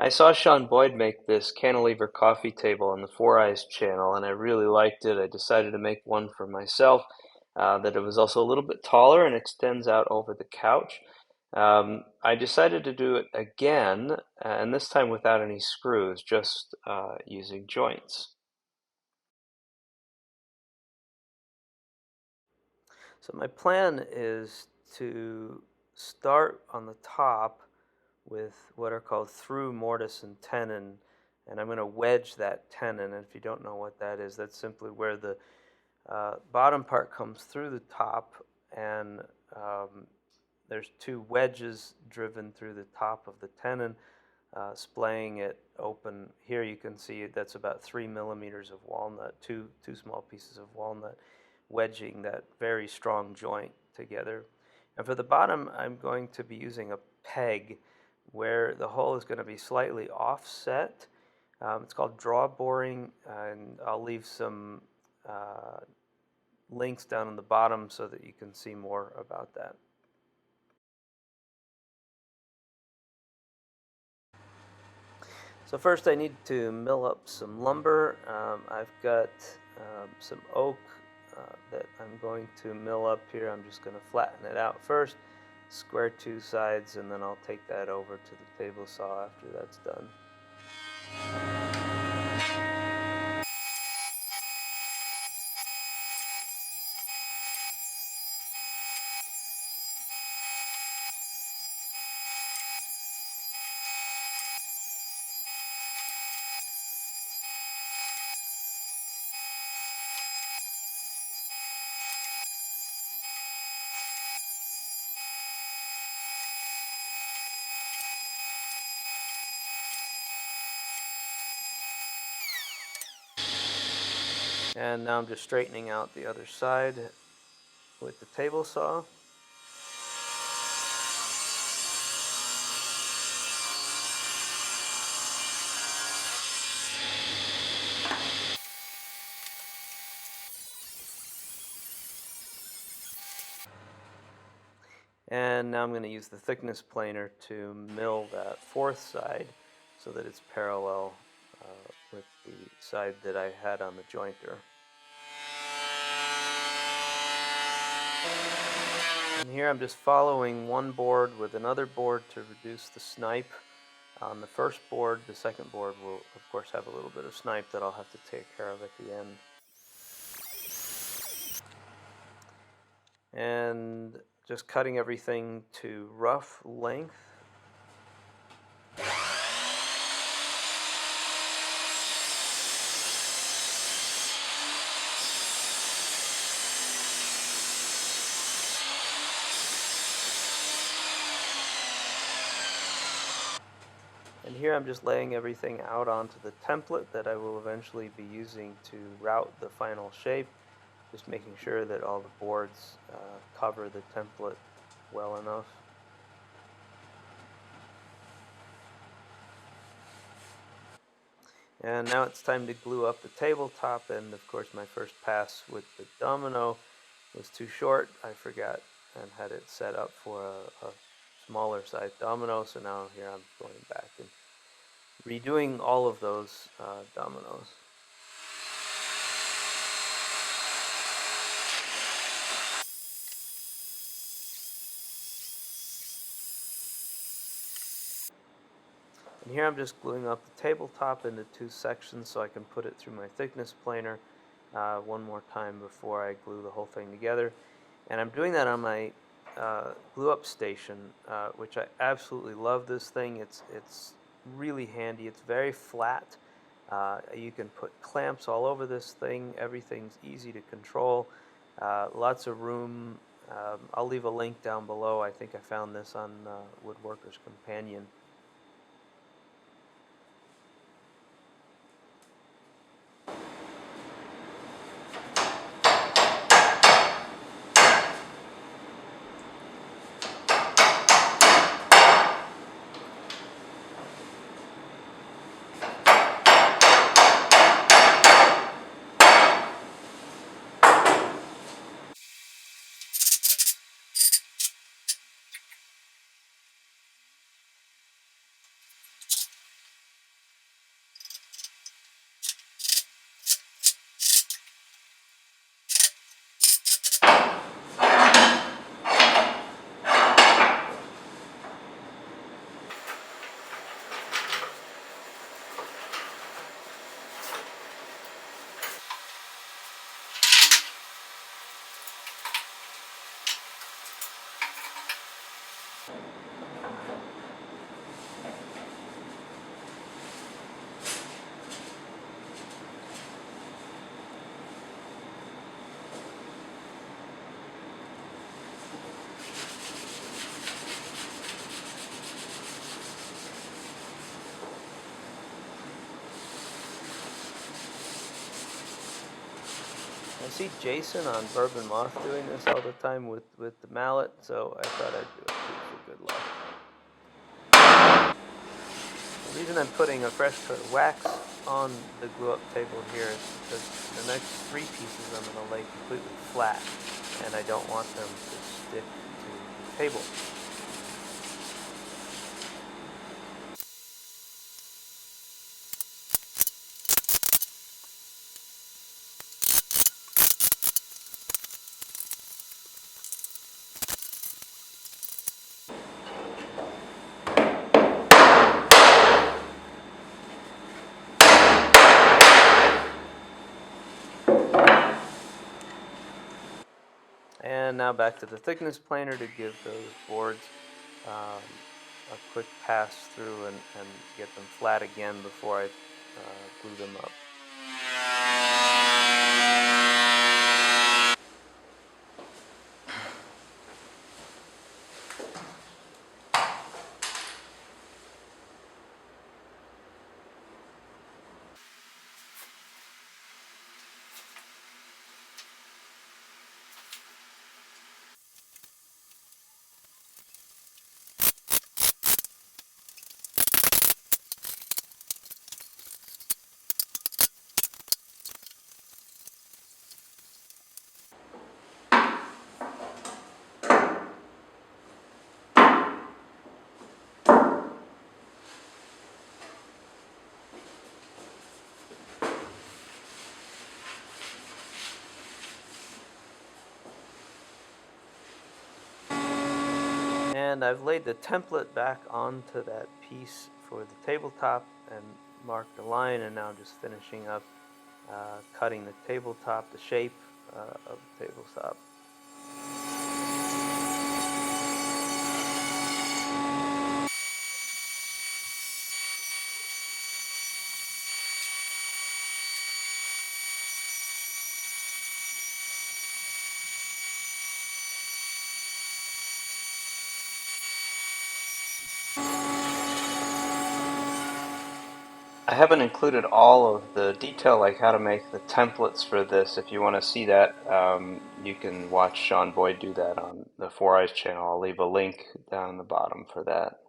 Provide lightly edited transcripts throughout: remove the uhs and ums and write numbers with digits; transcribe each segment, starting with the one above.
I saw Shaun Boyd make this cantilever coffee table on the Four Eyes channel, and I really liked it. I decided to make one for myself, that it was also a little bit taller and extends out over the couch. I decided to do it again, and this time without any screws, just using joints. So my plan is to start on the top with what are called through mortise and tenon, and I'm going to wedge that tenon. And if you don't know what that is, that's simply where the bottom part comes through the top, and there's two wedges driven through the top of the tenon, splaying it open. Here you can see that's about 3 millimeters of walnut, two small pieces of walnut, wedging that very strong joint together. And for the bottom, I'm going to be using a peg where the hole is going to be slightly offset. It's called draw boring, and I'll leave some links down on the bottom so that you can see more about that. So first I need to mill up some lumber. I've got some oak that I'm going to mill up here. I'm just going to flatten it out first, square two sides, and then I'll take that over to the table saw after that's done. And now I'm just straightening out the other side with the table saw. And now I'm going to use the thickness planer to mill that fourth side so that it's parallel with the side that I had on the jointer. And here I'm just following one board with another board to reduce the snipe on the first board. The second board will of course have a little bit of snipe that I'll have to take care of at the end. And just cutting everything to rough length. And here I'm just laying everything out onto the template that I will eventually be using to route the final shape. Just making sure that all the boards cover the template well enough. And now it's time to glue up the tabletop, and of course my first pass with the domino was too short. I forgot and had it set up for a smaller size domino, so now here I'm going back and redoing all of those dominoes. And here I'm just gluing up the tabletop into two sections so I can put it through my thickness planer one more time before I glue the whole thing together. And I'm doing that on my glue up station, which I absolutely love this thing. It's really handy. It's very flat. You can put clamps all over this thing. Everything's easy to control. Lots of room. I'll leave a link down below. I think I found this on Woodworker's Companion. I see Jason on Bourbon Moth doing this all the time with the mallet, so I thought I'd do it too for good luck. The reason I'm putting a fresh coat of wax on the glue-up table here is because the next 3 pieces I'm going to lay completely flat, and I don't want them to stick to the table. And now back to the thickness planer to give those boards a quick pass through and get them flat again before I glue them up. And I've laid the template back onto that piece for the tabletop and marked a line, and now I'm just finishing up cutting the tabletop, the shape of the tabletop. I haven't included all of the detail, like how to make the templates for this. If you want to see that, you can watch Shaun Boyd do that on the Four Eyes channel. I'll leave a link down the bottom for that.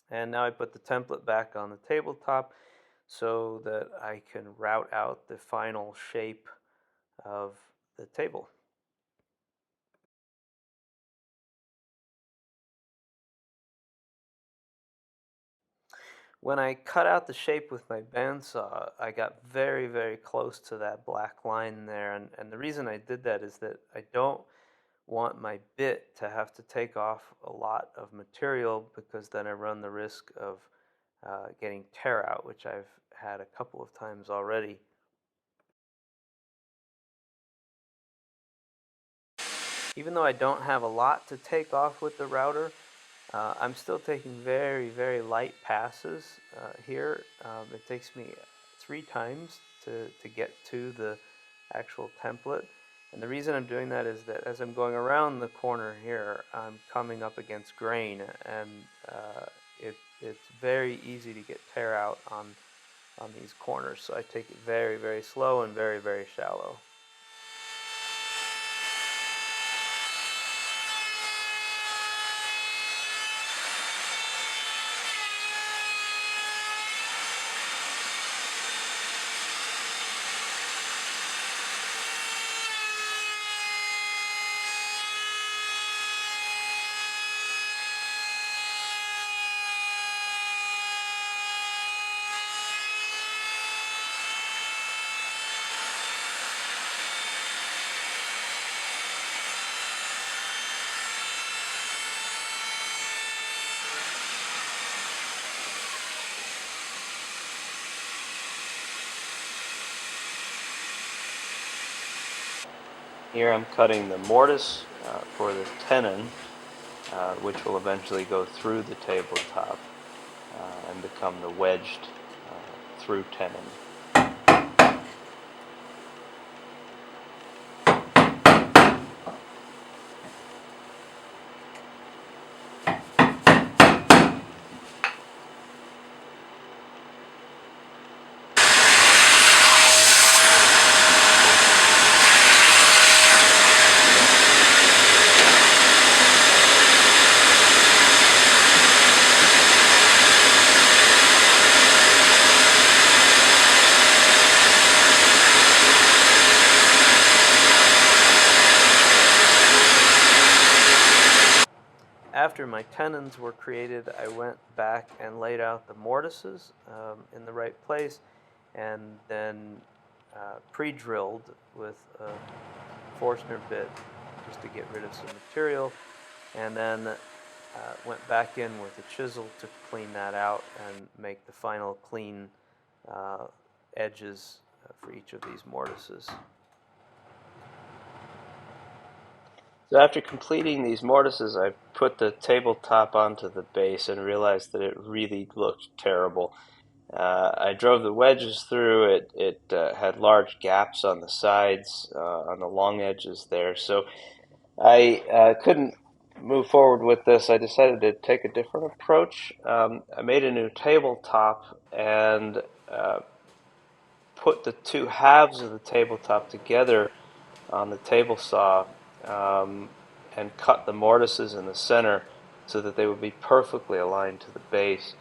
And now I put the template back on the tabletop so that I can route out the final shape of the table. When I cut out the shape with my bandsaw, I got very, very close to that black line there. And the reason I did that is that I don't want my bit to have to take off a lot of material, because then I run the risk of getting tear out, which I've had a couple of times already. Even though I don't have a lot to take off with the router, I'm still taking very, very light passes here. It takes me 3 times to get to the actual template. And the reason I'm doing that is that as I'm going around the corner here, I'm coming up against grain, and it's very easy to get tear out on these corners. So I take it very, very slow and very, very shallow. Here I'm cutting the mortise for the tenon, which will eventually go through the tabletop and become the wedged through tenon. after my tenons were created, I went back and laid out the mortises in the right place, and then pre-drilled with a Forstner bit just to get rid of some material, and then went back in with a chisel to clean that out and make the final clean edges for each of these mortises. So after completing these mortises, I put the tabletop onto the base and realized that it really looked terrible. I drove the wedges through it. It had large gaps on the sides, on the long edges there. So I couldn't move forward with this. I decided to take a different approach. I made a new tabletop and put the two halves of the tabletop together on the table saw and cut the mortises in the center so that they would be perfectly aligned to the base,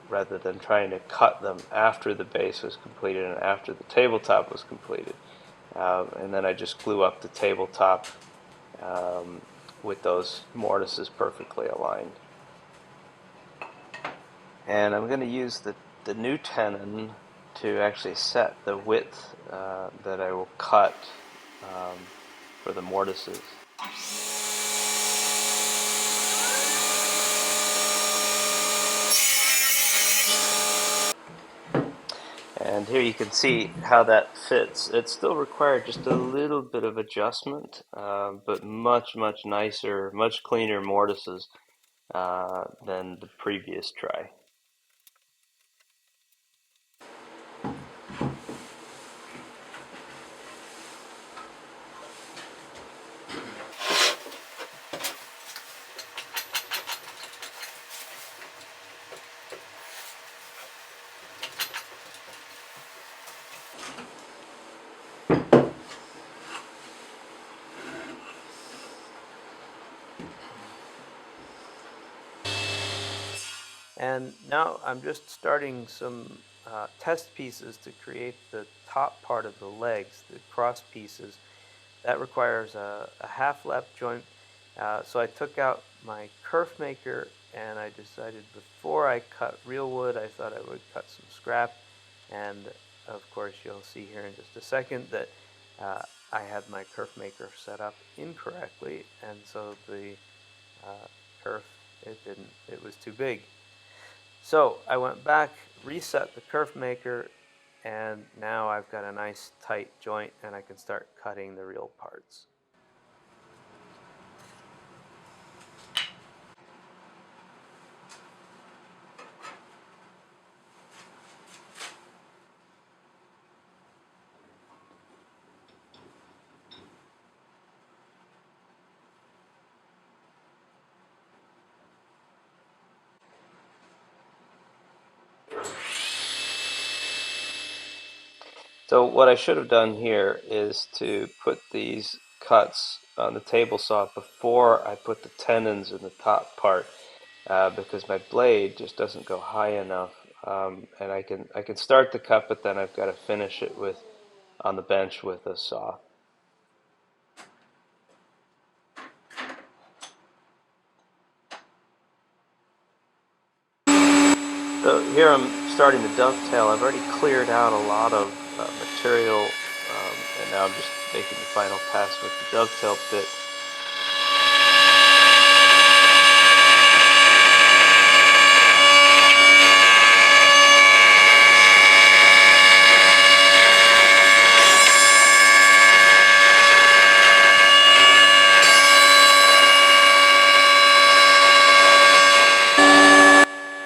rather than trying to cut them after the base was completed and after the tabletop was completed. And then I just glue up the tabletop with those mortises perfectly aligned. And I'm going to use the new tenon to actually set the width that I will cut for the mortises. And here you can see how that fits. It still required just a little bit of adjustment, but much nicer, much cleaner mortises than the previous try. And now I'm just starting some test pieces to create the top part of the legs, the cross pieces. That requires a half lap joint. So I took out my kerf maker and I decided before I cut real wood, I thought I would cut some scrap. And of course you'll see here in just a second that I had my kerf maker set up incorrectly, and so the kerf, it was too big. So I went back, reset the kerf maker, and now I've got a nice tight joint and I can start cutting the real parts. So what I should have done here is to put these cuts on the table saw before I put the tenons in the top part, because my blade just doesn't go high enough, and I can start the cut, but then I've got to finish it with on the bench with a saw. So here I'm starting the dovetail. I've already cleared out a lot of material, and now I'm just making the final pass with the dovetail bit.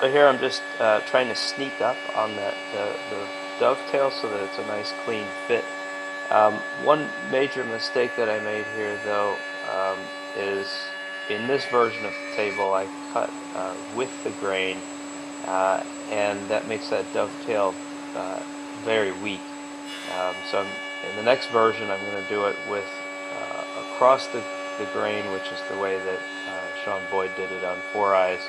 So here I'm just trying to sneak up on the dovetail so that it's a nice clean fit. One major mistake that I made here, though, is in this version of the table I cut with the grain, and that makes that dovetail very weak. So in the next version I'm going to do it with across the grain, which is the way that Shaun Boyd did it on Four Eyes.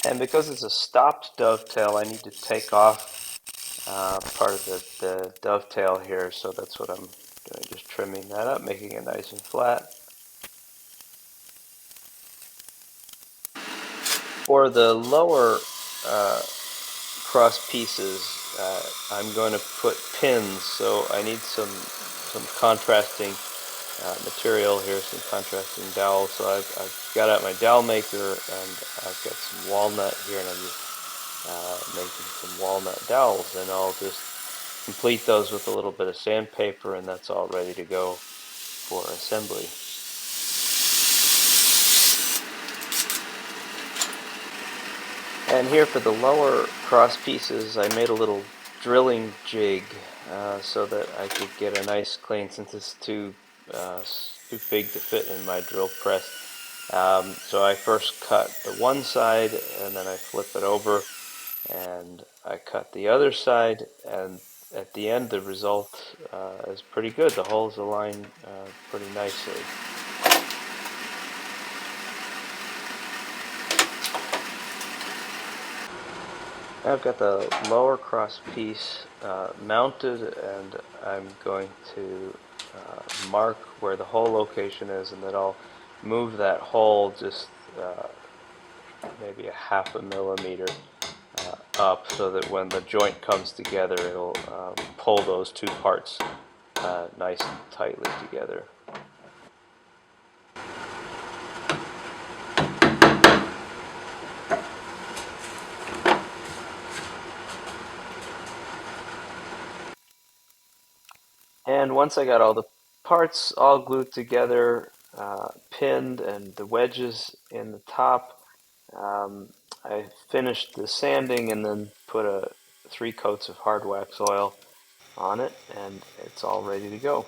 And because it's a stopped dovetail, I need to take off part of the dovetail here, so that's what I'm doing, just trimming that up, making it nice and flat. For the lower cross pieces, I'm going to put pins, so I need some contrasting material here, some contrasting dowels. So I've got out my dowel maker, and I've got some walnut here, and I'm just making some walnut dowels, and I'll just complete those with a little bit of sandpaper, and that's all ready to go for assembly. And here for the lower cross pieces, I made a little drilling jig so that I could get a nice clean, since it's too big to fit in my drill press. So I first cut the one side, and then I flip it over, and I cut the other side, and at the end the result is pretty good. The holes align pretty nicely. I've got the lower cross piece mounted, and I'm going to mark where the hole location is, and then I'll move that hole just maybe a half a millimeter up, so that when the joint comes together, it'll pull those two parts nice and tightly together. And once I got all the parts all glued together, pinned, and the wedges in the top, I finished the sanding and then put 3 coats of hard wax oil on it, and it's all ready to go.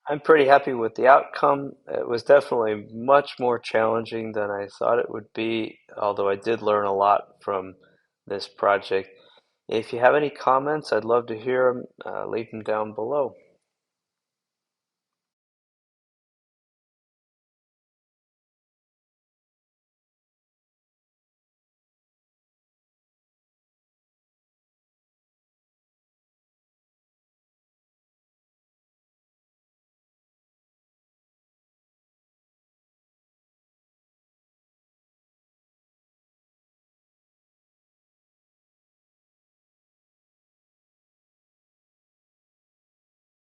I'm pretty happy with the outcome. It was definitely much more challenging than I thought it would be, although I did learn a lot from this project. If you have any comments, I'd love to hear them. Leave them down below.